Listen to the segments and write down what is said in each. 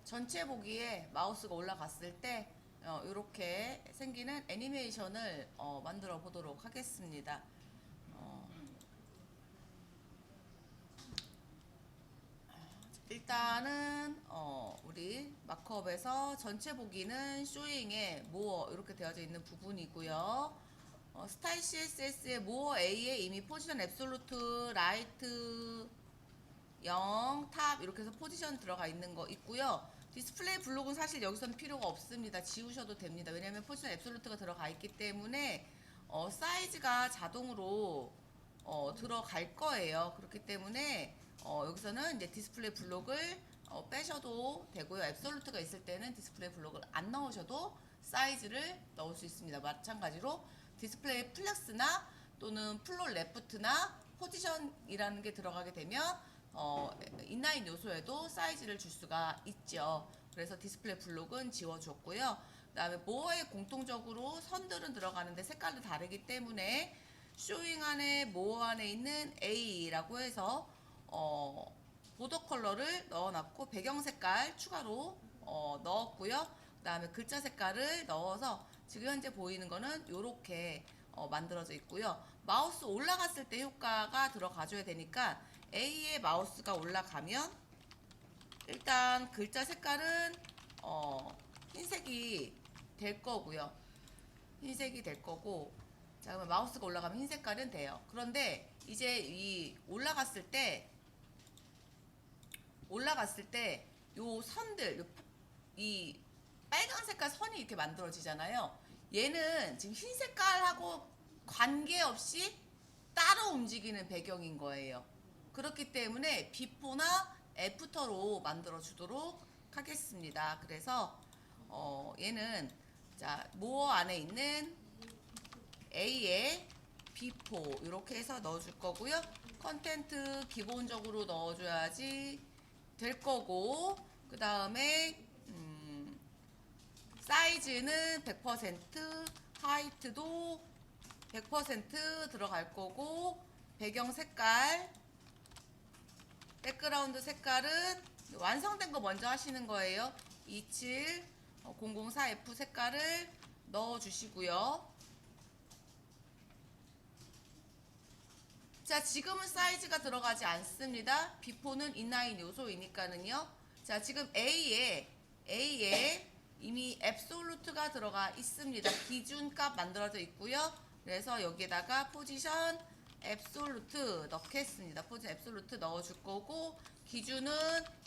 전체 보기에 마우스가 올라갔을 때 이렇게 생기는 애니메이션을 만들어 보도록 하겠습니다. 어, 일단은 우리 마크업에서 전체 보기는 쇼잉에 모어 이렇게 되어져 있는 부분이고요. 스타일 CSS의 모어 A에 이미 포지션 앱솔루트, 라이트, 0, 탑 이렇게 해서 포지션 들어가 있는 거 있고요. 디스플레이 블록은 사실 여기서는 필요가 없습니다. 지우셔도 됩니다. 왜냐하면 포지션 앱솔루트가 들어가 있기 때문에 사이즈가 자동으로 들어갈 거예요. 그렇기 때문에 여기서는 이제 디스플레이 블록을 빼셔도 되고요. 앱솔루트가 있을 때는 디스플레이 블록을 안 넣으셔도 사이즈를 넣을 수 있습니다. 마찬가지로 디스플레이 플렉스나 또는 플로 레프트나 포지션이라는 게 들어가게 되면 인라인 요소에도 사이즈를 줄 수가 있죠. 그래서 디스플레이 블록은 지워줬고요. 그 다음에 모어에 공통적으로 선들은 들어가는데 색깔도 다르기 때문에 쇼잉 안에 모어 안에 있는 A라고 해서 보더 컬러를 넣어놨고 배경 색깔 추가로 넣었고요. 그 다음에 글자 색깔을 넣어서 지금 현재 보이는 거는 이렇게 만들어져 있고요. 마우스 올라갔을 때 효과가 들어가줘야 되니까 A에 마우스가 올라가면 일단 글자 색깔은 흰색이 될 거고요. 흰색이 될 거고, 자 그러면 마우스가 올라가면 흰 색깔은 돼요. 그런데 이제 이 올라갔을 때 요 선들, 이 빨간 색깔 선이 이렇게 만들어지잖아요. 얘는 지금 흰 색깔하고 관계없이 따로 움직이는 배경인 거예요. 그렇기 때문에 비포나 애프터로 만들어 주도록 하겠습니다. 그래서 얘는 자 모어 안에 있는 A에 비포 이렇게 해서 넣어줄 거고요. 컨텐트 기본적으로 넣어줘야지 될 거고, 그 다음에 사이즈는 100%, 하이트도 100% 들어갈 거고, 배경 색깔, 백그라운드 색깔은 완성된 거 먼저 하시는 거예요. 27004F 색깔을 넣어 주시고요. 자, 지금은 사이즈가 들어가지 않습니다. 비포는 인라인 요소이니까는요. 자, 지금 A에 이미 앱솔루트가 들어가 있습니다. 기준값 만들어져 있고요. 그래서 여기에다가 포지션 앱솔루트 넣겠습니다. 포지션 앱솔루트 넣어줄 거고, 기준은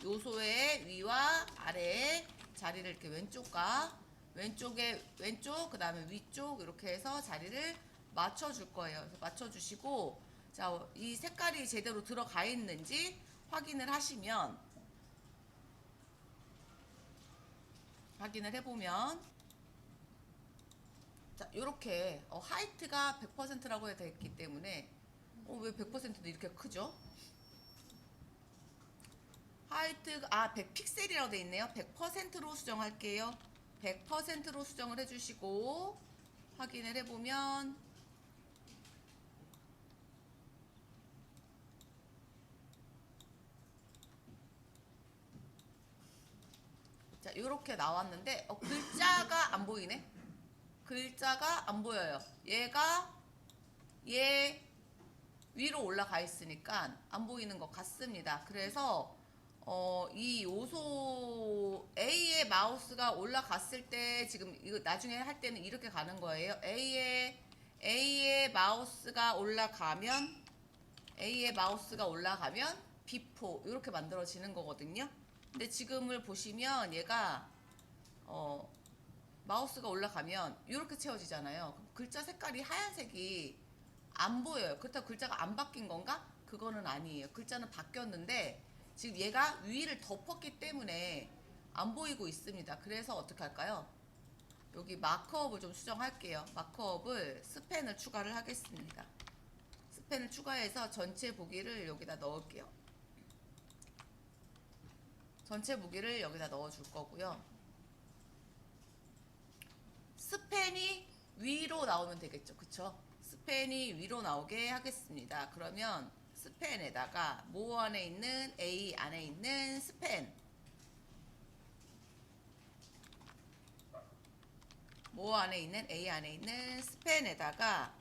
요소의 위와 아래에 자리를 이렇게 왼쪽, 그 다음에 위쪽 이렇게 해서 자리를 맞춰줄 거예요. 그래서 맞춰주시고, 자, 이 색깔이 제대로 들어가 있는지 확인을 해보면, 자, 요렇게, 하이트가 100%라고 되어 있기 때문에, 왜 100%도 이렇게 크죠? 하이트가, 100픽셀이라고 되어 있네요. 100%로 수정할게요. 100%로 수정을 해주시고, 확인을 해보면, 자, 요렇게 나왔는데, 글자가 안 보이네? 글자가 안 보여요. 얘 위로 올라가 있으니까 안 보이는 것 같습니다. 그래서 이 요소 A의 마우스가 올라갔을 때 지금 이거 나중에 할 때는 이렇게 가는 거예요. A의 마우스가 올라가면 비포 이렇게 만들어지는 거거든요. 근데 지금을 보시면 얘가 마우스가 올라가면 이렇게 채워지잖아요. 글자 색깔이 하얀색이 안 보여요. 그렇다고 글자가 안 바뀐 건가? 그거는 아니에요. 글자는 바뀌었는데 지금 얘가 위를 덮었기 때문에 안 보이고 있습니다. 그래서 어떻게 할까요? 여기 마크업을 좀 수정할게요. 마크업을 스펜을 추가를 하겠습니다. 스펜을 추가해서 전체 보기를 여기다 넣을게요. 전체 보기를 여기다 넣어줄 거고요. 스펜이 위로 나오면 되겠죠. 그쵸? 스펜이 위로 나오게 하겠습니다. 그러면 스펜에다가 모어 안에 있는 A 안에 있는 스펜 모어 안에 있는 A 안에 있는 스팬에다가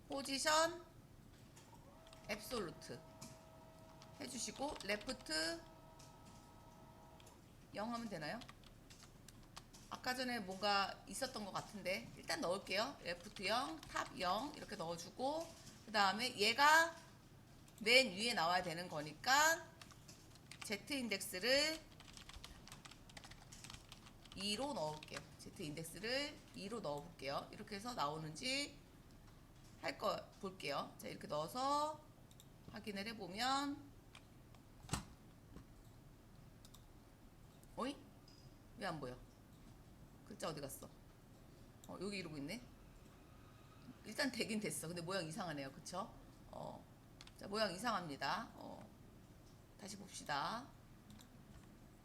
포지션 앱솔루트 해주시고 레프트 0 하면 되나요? 아까 전에 뭔가 있었던 것 같은데 일단 넣을게요. 레프트 0, 탑 0 이렇게 넣어주고 그 다음에 얘가 맨 위에 나와야 되는 거니까 Z 인덱스를 2로 넣을게요. Z 인덱스를 2로 넣어볼게요. 이렇게 해서 나오는지 할 거 볼게요. 자, 이렇게 넣어서 확인을 해보면 어이? 왜 안 보여? 글자 어디 갔어? 여기 이러고 있네. 일단 되긴 됐어. 근데 모양 이상하네요. 그쵸? 자, 모양 이상합니다. 다시 봅시다.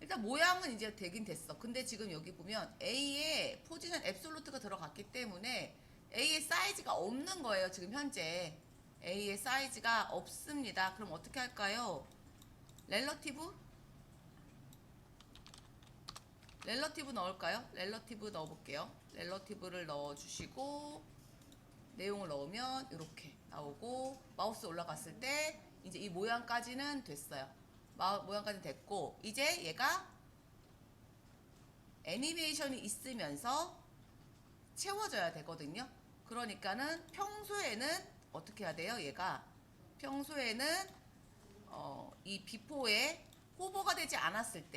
일단 모양은 이제 되긴 됐어. 근데 지금 여기 보면 A에 포지션 앱솔루트가 들어갔기 때문에 A의 사이즈가 없는 거예요. 지금 현재 A의 사이즈가 없습니다. 그럼 어떻게 할까요? 렐러티브 넣을까요? 렐러티브 넣어볼게요. 렐러티브를 넣어주시고 내용을 넣으면 이렇게 나오고 마우스 올라갔을 때 이제 이 모양까지는 됐어요. 모양까지 됐고 이제 얘가 애니메이션이 있으면서 채워져야 되거든요. 그러니까는 평소에는 어떻게 해야 돼요? 얘가 평소에는 이 비포에 호버가 되지 않았을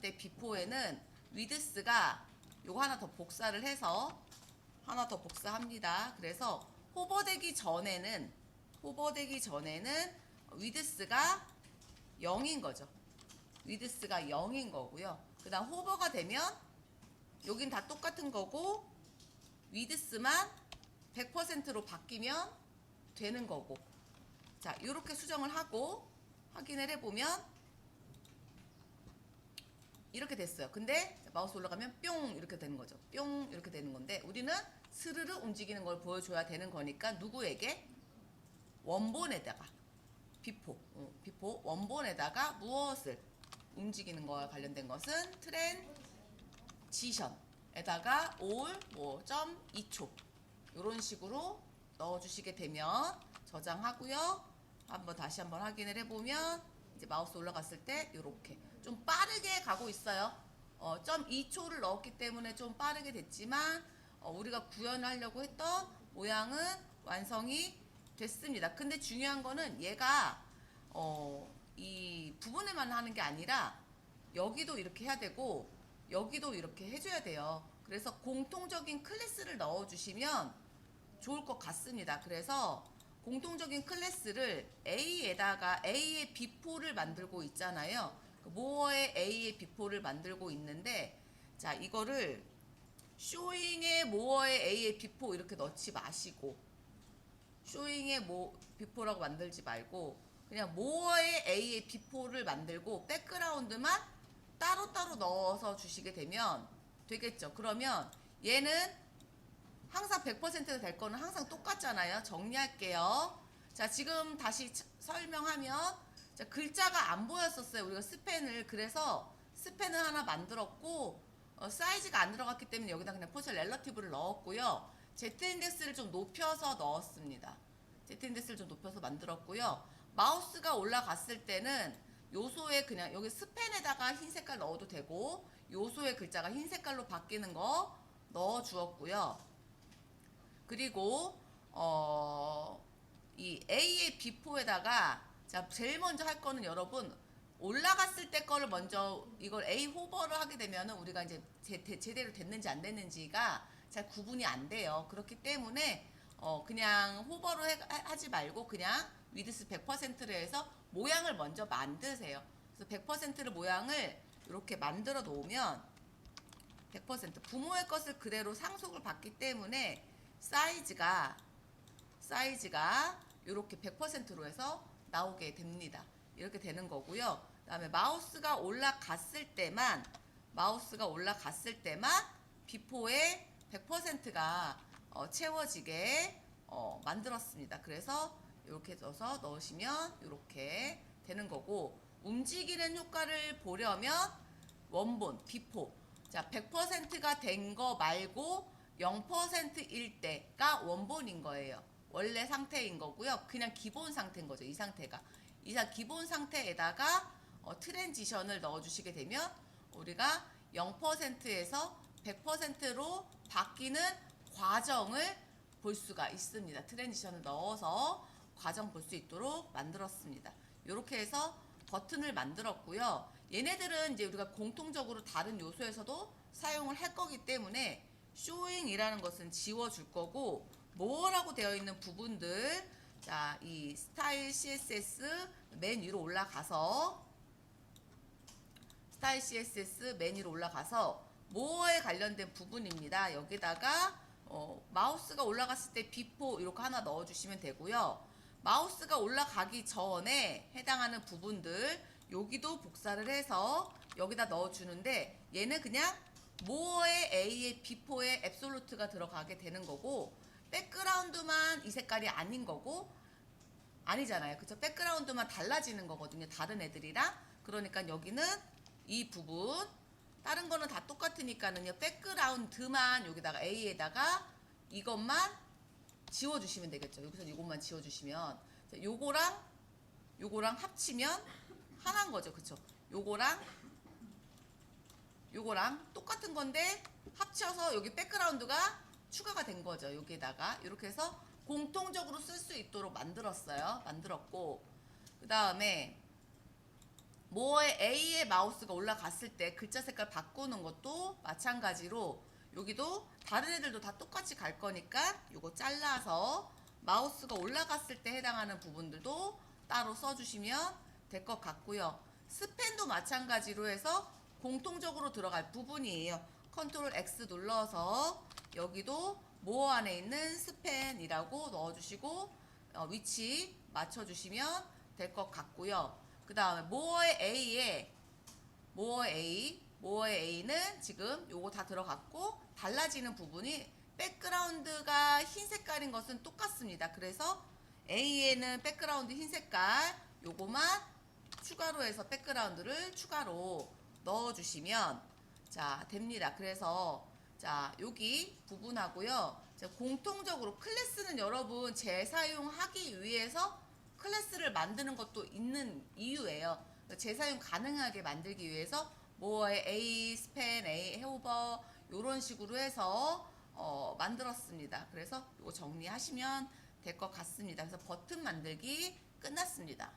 때 비포에는 위드스가 요거 하나 더 복사를 해서 하나 더 복사합니다. 그래서 호버되기 전에는 위드스가 0인 거죠. 위드스가 0인 거고요. 그 다음 호버가 되면 여긴 다 똑같은 거고 위드스만 100%로 바뀌면 되는 거고. 자, 이렇게 수정을 하고 확인을 해보면 이렇게 됐어요. 근데 마우스 올라가면 뿅 이렇게 되는 거죠. 뿅 이렇게 되는 건데 우리는 스르르 움직이는 걸 보여줘야 되는 거니까 누구에게? 원본에다가 비포 원본에다가 무엇을 움직이는 거와 관련된 것은 트랜지션에다가 올 점 2초 이런 식으로 넣어주시게 되면 저장하고요. 다시 한번 확인을 해보면 이제 마우스 올라갔을 때 이렇게 좀 빠르게 가고 있어요. 점 2초를 넣었기 때문에 좀 빠르게 됐지만 우리가 구현하려고 했던 모양은 완성이 됐습니다. 근데 중요한 거는 얘가 이 부분에만 하는 게 아니라 여기도 이렇게 해야 되고 여기도 이렇게 해줘야 돼요. 그래서 공통적인 클래스를 넣어주시면 좋을 것 같습니다. 그래서 공통적인 클래스를 A에다가 A의 비포를 만들고 있잖아요. 모어의 A의 비포를 만들고 있는데 자, 이거를 쇼잉의 모어의 A의 비포 이렇게 넣지 마시고 쇼잉의 비포라고 만들지 말고 그냥 모어의 A의 비포를 만들고 백그라운드만 따로따로 넣어서 주시게 되면 되겠죠. 그러면 얘는 항상 100%가 될 거는 항상 똑같잖아요. 정리할게요. 자, 지금 다시 설명하면 자, 글자가 안 보였었어요. 우리가 스펜을. 그래서 스펜을 하나 만들었고 사이즈가 안 들어갔기 때문에 여기다 그냥 포지션 렐러티브를 넣었고요. Z인덱스를 좀 높여서 넣었습니다. Z인덱스를 좀 높여서 만들었고요. 마우스가 올라갔을 때는 요소에 그냥 여기 스펜에다가 흰 색깔 넣어도 되고 요소의 글자가 흰 색깔로 바뀌는 거 넣어 주었고요. 그리고 이 A의 비포에다가 자, 제일 먼저 할 거는 여러분 올라갔을 때 거를 먼저 이걸 A 호버를 하게 되면은 우리가 이제 제대로 됐는지 안 됐는지가 잘 구분이 안 돼요. 그렇기 때문에 그냥 호버를 하지 말고 그냥 위드스 100%를 해서 모양을 먼저 만드세요. 그래서 100%를 모양을 이렇게 만들어 놓으면 100% 부모의 것을 그대로 상속을 받기 때문에 사이즈가 이렇게 100%로 해서 나오게 됩니다. 이렇게 되는 거고요. 그 다음에 마우스가 올라갔을 때만 비포에 100%가 채워지게 만들었습니다. 그래서 이렇게 넣어서 넣으시면 이렇게 되는 거고 움직이는 효과를 보려면 원본, 비포 자, 100%가 된 거 말고 0%일 때가 원본인 거예요. 원래 상태인 거고요. 그냥 기본 상태인 거죠. 이 상태가. 기본 상태에다가 트랜지션을 넣어주시게 되면 우리가 0%에서 100%로 바뀌는 과정을 볼 수가 있습니다. 트랜지션을 넣어서 과정 볼 수 있도록 만들었습니다. 이렇게 해서 버튼을 만들었고요. 얘네들은 이제 우리가 공통적으로 다른 요소에서도 사용을 할 거기 때문에 showing이라는 것은 지워줄 거고, more라고 되어 있는 부분들, 자, 이 스타일 CSS 맨 위로 올라가서 more에 관련된 부분입니다. 여기다가 마우스가 올라갔을 때 before 이렇게 하나 넣어주시면 되고요. 마우스가 올라가기 전에 해당하는 부분들 여기도 복사를 해서 여기다 넣어주는데, 얘는 그냥 more에 a에 before에 absolute가 들어가게 되는 거고, 백그라운드만 이 색깔이 아닌 거고, 아니잖아요. 그쵸? 백그라운드만 달라지는 거거든요. 다른 애들이랑. 그러니까 여기는 이 부분, 다른 거는 다 똑같으니까는요. 백그라운드만 여기다가 A에다가 이것만 지워주시면 되겠죠. 여기서 이것만 지워주시면. 요거랑 합치면 하나인 거죠. 그쵸? 요거랑 똑같은 건데 합쳐서 여기 백그라운드가 추가가 된 거죠. 여기에다가 이렇게 해서 공통적으로 쓸 수 있도록 만들었고, 그 다음에 모어의 A의 마우스가 올라갔을 때 글자 색깔 바꾸는 것도 마찬가지로 여기도 다른 애들도 다 똑같이 갈 거니까 요거 잘라서 마우스가 올라갔을 때 해당하는 부분들도 따로 써주시면 될 것 같고요. 스펜도 마찬가지로 해서 공통적으로 들어갈 부분이에요. 컨트롤 X 눌러서 여기도 모어 안에 있는 스펜이라고 넣어주시고 위치 맞춰주시면 될 것 같고요. 그 다음에 모어의 A는 지금 요거 다 들어갔고, 달라지는 부분이 백그라운드가 흰 색깔인 것은 똑같습니다. 그래서 A에는 백그라운드 흰 색깔 요거만 추가로 해서 백그라운드를 추가로 넣어주시면 자 됩니다. 그래서 자 여기 부분하고요. 공통적으로 클래스는 여러분 재사용하기 위해서 클래스를 만드는 것도 있는 이유예요. 재사용 가능하게 만들기 위해서 모어의 A, 스팬, A, 해오버 이런 식으로 해서 만들었습니다. 그래서 이거 정리하시면 될 것 같습니다. 그래서 버튼 만들기 끝났습니다.